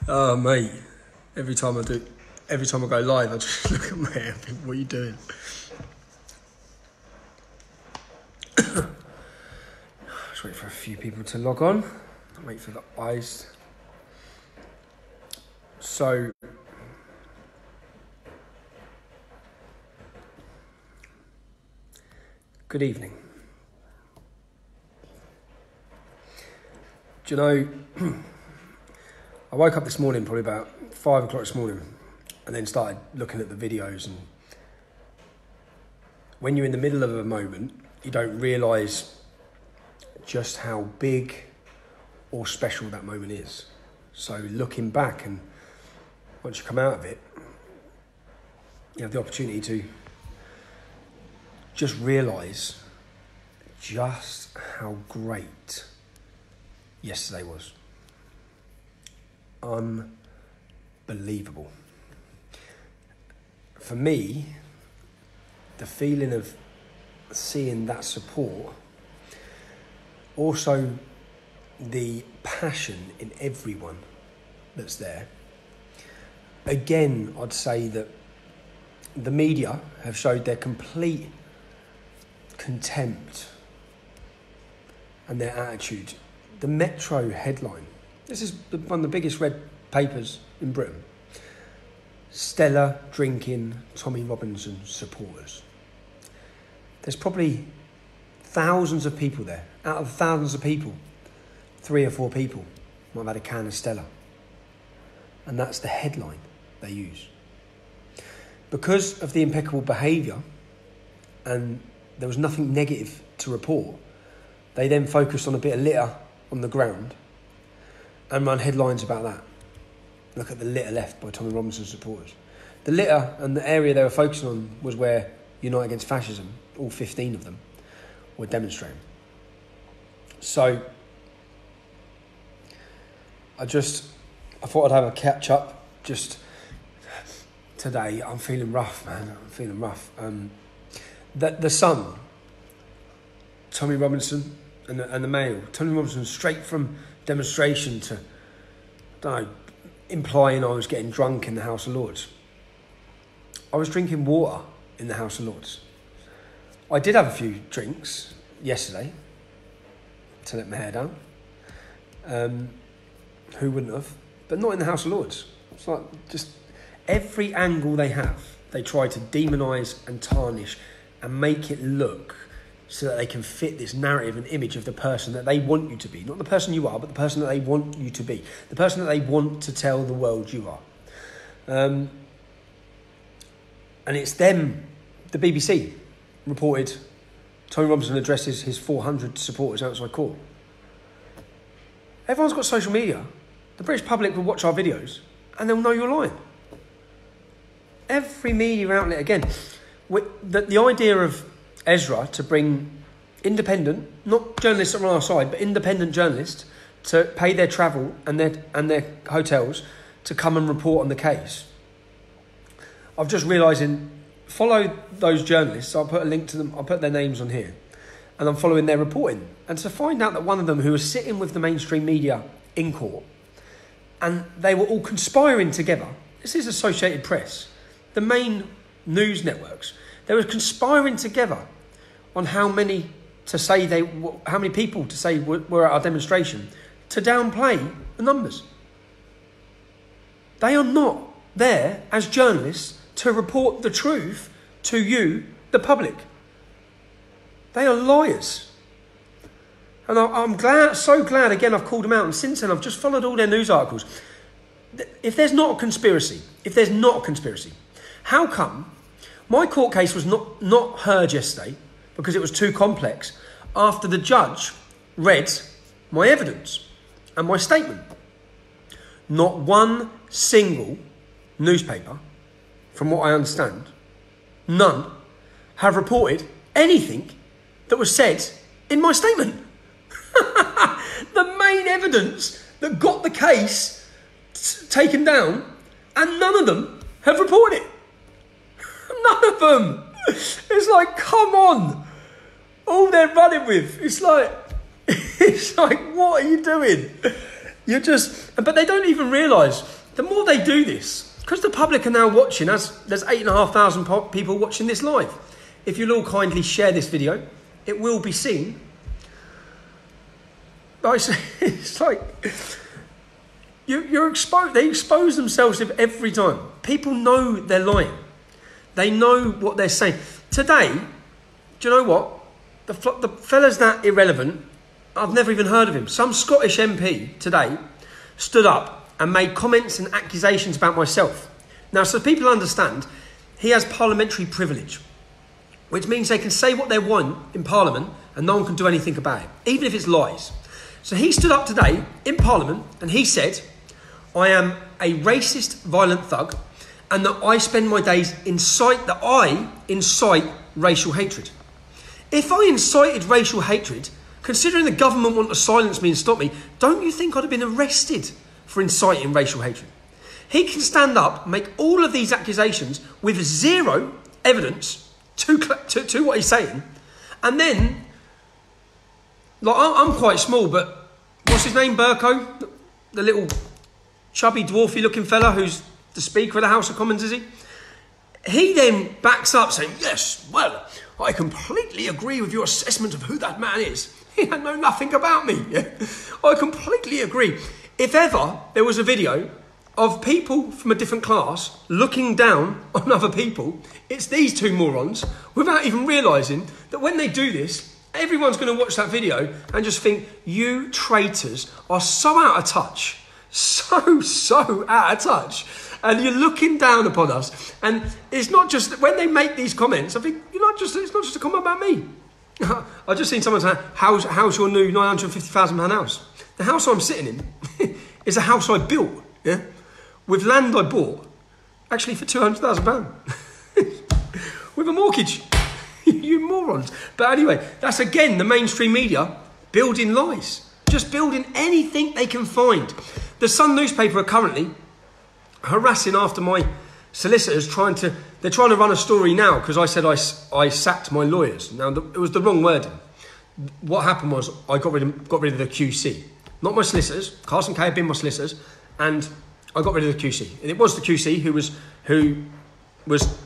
Oh, mate. Every time I go live, I just look at my hair and think, what are you doing? Just wait for a few people to log on. Wait for the eyes. So, good evening. Do you know, I woke up this morning, probably about 5 o'clock this morning, and then started looking at the videos. And when you're in the middle of a moment, you don't realise just how big or special that moment is. So looking back, and once you come out of it, you have the opportunity to just realise just how great yesterday was. Unbelievable. For me, the feeling of seeing that support, also the passion in everyone that's there. Again, I'd say that the media have showed their complete contempt and their attitude. The Metro headline, this is one of the biggest read papers in Britain. Stella drinking Tommy Robinson supporters. There's probably thousands of people there. Out of thousands of people, 3 or 4 people might have had a can of Stella. And that's the headline they use. Because of the impeccable behaviour, and there was nothing negative to report, they then focused on a bit of litter on the ground and run headlines about that. Look at the litter left by Tommy Robinson supporters. The litter and the area they were focusing on was where Unite Against Fascism, all 15 of them, were demonstrating. So I thought I'd have a catch up just today. I'm feeling rough, man. I'm feeling rough. The Sun, Tommy Robinson and the Mail. Tommy Robinson straight from demonstration to, I don't know, implying I was getting drunk in the House of Lords. I was drinking water in the House of Lords. I did have a few drinks yesterday to let my hair down. Who wouldn't have? But not in the House of Lords. It's like just every angle they have, they try to demonise and tarnish and make it look so that they can fit this narrative and image of the person that they want you to be. Not the person you are, but the person that they want you to be. The person that they want to tell the world you are. And it's them, the BBC, reported Tommy Robinson addresses his 400 supporters outside court. Everyone's got social media. The British public will watch our videos and they'll know you're lying. Every media outlet, again, the idea of Ezra to bring independent, not journalists that are on our side, but independent journalists to pay their travel and their hotels to come and report on the case. I've just realising, follow those journalists. I'll put a link to them. I'll put their names on here. And I'm following their reporting. And to find out that one of them, who was sitting with the mainstream media in court, and they were all conspiring together. This is Associated Press. The main news networks. They were conspiring together on how many people to say were at our demonstration to downplay the numbers. They are not there as journalists to report the truth to you, the public. They are liars. And I'm so glad, again, I've called them out. And since then, I've just followed all their news articles. If there's not a conspiracy, how come my court case was not heard yesterday because it was too complex after the judge read my evidence and my statement? Not one single newspaper, from what I understand, none, have reported anything that was said in my statement. The main evidence that got the case taken down, and none of them have reported it. None of them. It's like, come on. All they're running with. It's like, what are you doing? But they don't even realise, the more they do this, because the public are now watching, as there's 8,500 people watching this live. If you'll all kindly share this video, it will be seen. It's like, you're exposed. They expose themselves every time. People know they're lying. They know what they're saying. Today, do you know what? The fella's that irrelevant, I've never even heard of him. Some Scottish MP today stood up and made comments and accusations about myself. Now, so people understand, he has parliamentary privilege, which means they can say what they want in Parliament and no one can do anything about it, even if it's lies. So he stood up today in Parliament and he said, I am a racist, violent thug, and that I spend my days incite racial hatred. If I incited racial hatred, considering the government want to silence me and stop me, don't you think I'd have been arrested for inciting racial hatred? He can stand up, make all of these accusations with zero evidence to what he's saying, and then, like, I'm quite small, but what's his name, Berko? The little chubby, dwarfy looking fella who's the Speaker of the House of Commons, is he? He then backs up saying, yes, well, I completely agree with your assessment of who that man is. He had know nothing about me. Yeah? I completely agree. If ever there was a video of people from a different class looking down on other people, it's these two morons, without even realising that when they do this, everyone's going to watch that video and just think, you traitors are so out of touch. So out of touch. And you're looking down upon us. And it's not just, when they make these comments, I think, it's not just a comment about me. I've just seen someone say, how's your new £950,000 house? The house I'm sitting in is a house I built, yeah, with land I bought, actually for £200,000, with a mortgage. You morons. But anyway, that's again the mainstream media building lies, just building anything they can find. The Sun newspaper are currently harassing after my solicitors, they're trying to run a story now because I said I sacked my lawyers. Now, it was the wrong wording. What happened was I got rid of the QC. Not my solicitors. Carson Kay had been my solicitors, and I got rid of the QC. And it was the QC who was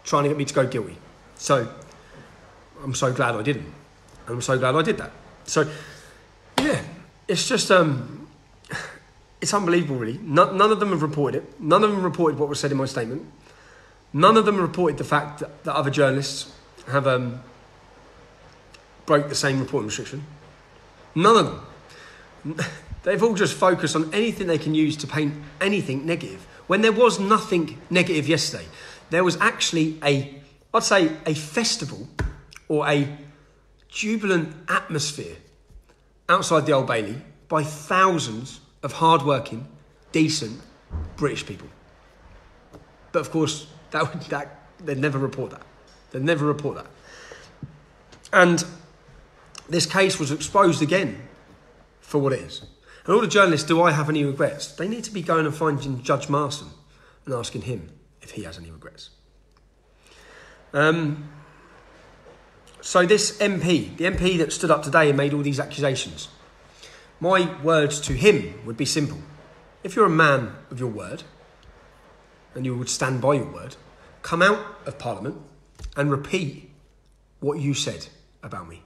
trying to get me to go guilty. So I'm so glad I didn't. And I'm so glad I did that. So, yeah, it's just... it's unbelievable, really. None of them have reported it. None of them reported what was said in my statement. None of them reported the fact that other journalists have broke the same reporting restriction. None of them. They've all just focused on anything they can use to paint anything negative. When there was nothing negative yesterday, there was actually I'd say a festival or a jubilant atmosphere outside the Old Bailey by thousands of hard-working, decent British people. But of course, they'd never report that. They'd never report that. And this case was exposed again for what it is. And all the journalists, do I have any regrets? They need to be going and finding Judge Marston and asking him if he has any regrets. So this MP, the MP that stood up today and made all these accusations, my words to him would be simple. If you're a man of your word, and you would stand by your word, come out of Parliament and repeat what you said about me.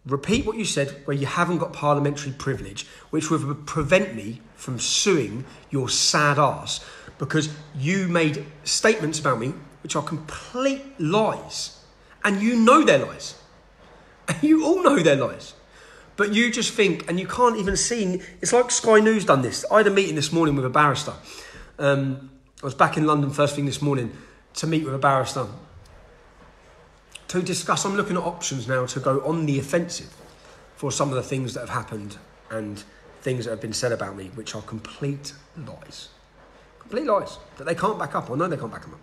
Repeat what you said where you haven't got parliamentary privilege, which would prevent me from suing your sad arse, because you made statements about me which are complete lies. And you know they're lies. And you all know they're lies. But you just think, and you can't even see, it's like Sky News done this. I had a meeting this morning with a barrister. I was back in London first thing this morning to meet with a barrister to discuss. I'm looking at options now to go on the offensive for some of the things that have happened and things that have been said about me, which are complete lies. Complete lies that they can't back up. I know they can't back them up.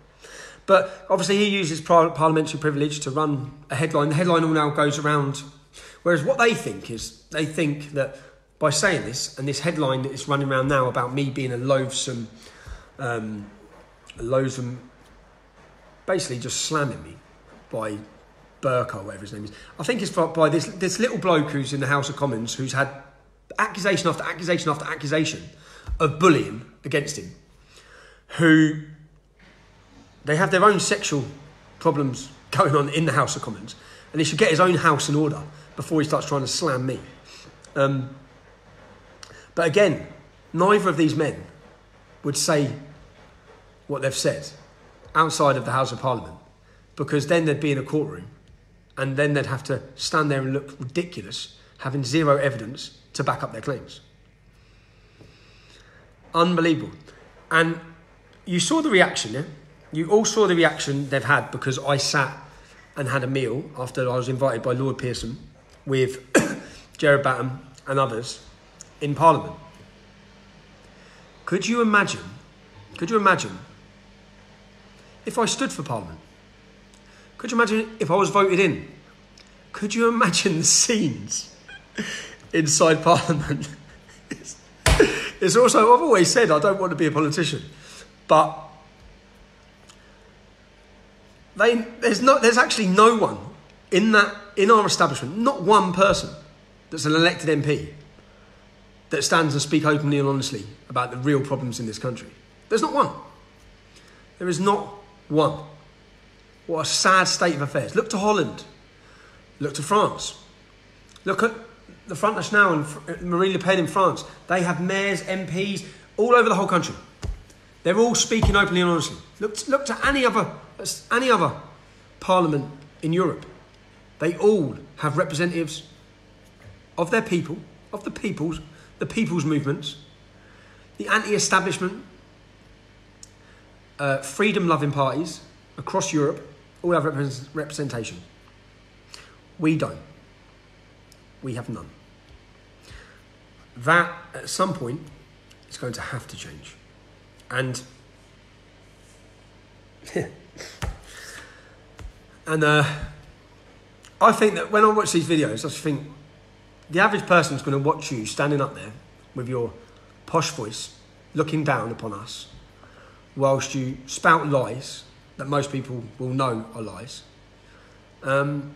But obviously he uses parliamentary privilege to run a headline. The headline all now goes around. Whereas what they think is, they think that by saying this, and this headline that is running around now about me being a loathsome, basically just slamming me by Burke or whatever his name is. I think it's by this little bloke who's in the House of Commons who's had accusation after accusation after accusation of bullying against him, who they have their own sexual problems going on in the House of Commons, and he should get his own house in order before he starts trying to slam me. But again, neither of these men would say what they've said outside of the House of Parliament, because then they'd be in a courtroom and then they'd have to stand there and look ridiculous, having zero evidence to back up their claims. Unbelievable. And you saw the reaction, yeah? You all saw the reaction they've had because I sat and had a meal after I was invited by Lord Pearson with Gerard Batten and others in Parliament. Could you imagine if I stood for Parliament? Could you imagine if I was voted in? Could you imagine the scenes inside Parliament? It's also, I've always said I don't want to be a politician, but there's actually no one in our establishment, not one person that's an elected MP that stands and speaks openly and honestly about the real problems in this country. There's not one. There is not one. What a sad state of affairs. Look to Holland. Look to France. Look at the Front National and Marine Le Pen in France. They have mayors, MPs, all over the whole country. They're all speaking openly and honestly. Look to any other parliament in Europe. They all have representatives of their people, of the people's movements, the anti-establishment, freedom-loving parties across Europe, all have representation. We don't. We have none. That, at some point, is going to have to change. And I think that when I watch these videos, I just think the average person is going to watch you standing up there with your posh voice, looking down upon us, whilst you spout lies that most people will know are lies. And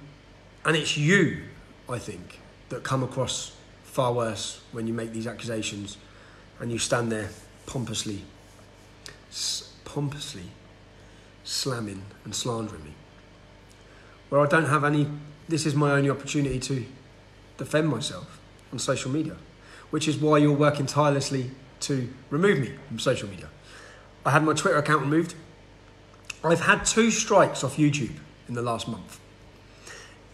it's you, I think, that come across far worse when you make these accusations and you stand there pompously slamming and slandering me. Where I don't have any, this is my only opportunity to defend myself on social media, which is why you're working tirelessly to remove me from social media. I had my Twitter account removed. I've had 2 strikes off YouTube in the last month.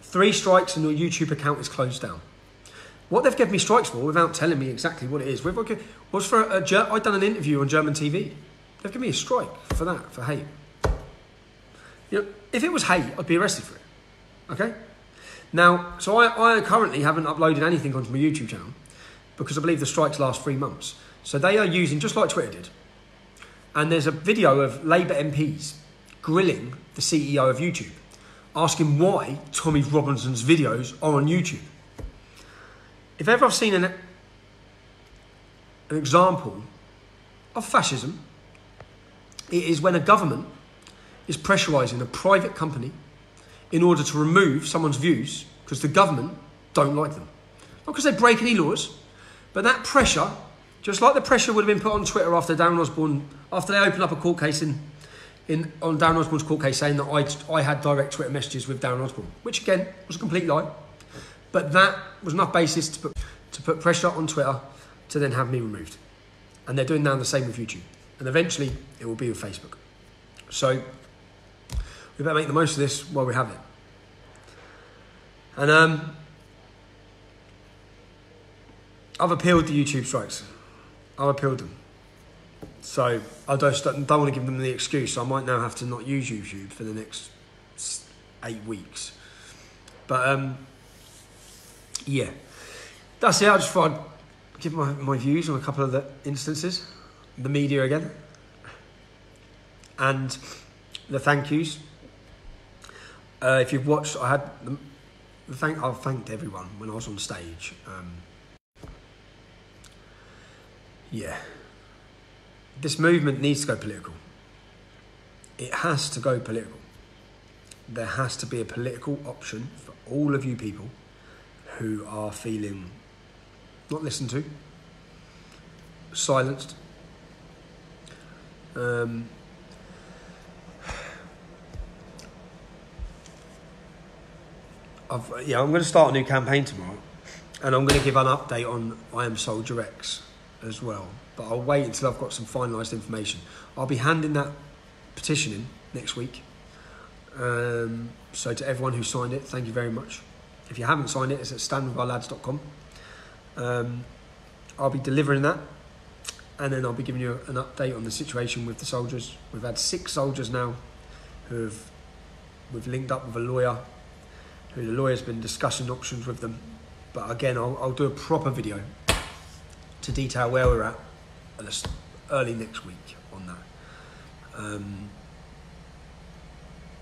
3 strikes and your YouTube account is closed down. What they've given me strikes for, without telling me exactly what it is, was for I'd done an interview on German TV. They've given me a strike for that, for hate. You know, if it was hate, I'd be arrested for it. Okay? Now, so I currently haven't uploaded anything onto my YouTube channel because I believe the strikes last 3 months. So they are using, just like Twitter did, and there's a video of Labour MPs grilling the CEO of YouTube, asking why Tommy Robinson's videos are on YouTube. If ever I've seen an example of fascism, it is when a government is pressurising a private company in order to remove someone's views because the government don't like them. Not because they break any laws, but that pressure, just like the pressure would have been put on Twitter after Darren Osborne, after they opened up a court case on Darren Osborne's court case saying that I had direct Twitter messages with Darren Osborne, which again was a complete lie. But that was enough basis to put pressure on Twitter to then have me removed. And they're doing now the same with YouTube. And eventually it will be with Facebook. So we better make the most of this while we have it. And I've appealed the YouTube strikes. I've appealed them. So I don't want to give them the excuse. So I might now have to not use YouTube for the next 8 weeks. But yeah, that's it. I just thought I'd give my views on a couple of the instances. The media again. And the thank yous. If you've watched, I've thanked everyone when I was on stage. Yeah. This movement needs to go political. It has to go political. There has to be a political option for all of you people who are feeling not listened to, silenced. I'm going to start a new campaign tomorrow, and I'm going to give an update on I Am Soldier X as well. But I'll wait until I've got some finalised information. I'll be handing that petition in next week. So to everyone who signed it, thank you very much. If you haven't signed it, it's at standwithourlads.com. I'll be delivering that, and then I'll be giving you an update on the situation with the soldiers. We've had 6 soldiers now we've linked up with a lawyer, who the lawyer's been discussing options with them. But again, I'll do a proper video to detail where we're at early next week on that.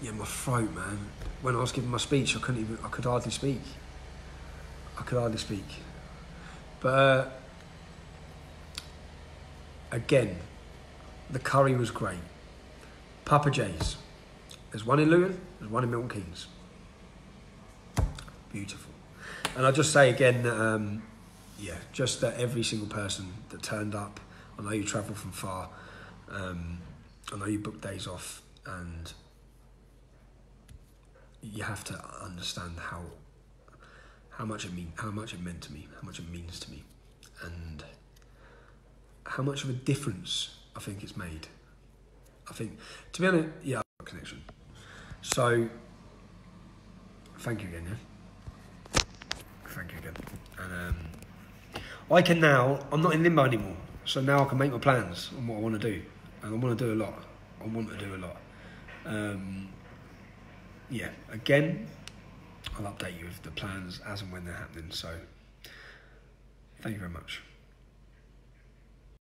Yeah, my throat, man. When I was giving my speech, I could hardly speak. But again, the curry was great. Papa J's. There's one in Luton, there's one in Milton Keynes. Beautiful. And I'll just say again, just that every single person that turned up, I know you travel from far, I know you book days off, and you have to understand how much it meant to me, how much it means to me, and how much of a difference I think it's made. I think, to be honest, yeah, I've got a connection. So, thank you again, yeah? Thank you again. And I can now, I'm not in limbo anymore, so now I can make my plans on what I want to do. And I want to do a lot. Yeah, again, I'll update you with the plans as and when they're happening. So, thank you very much.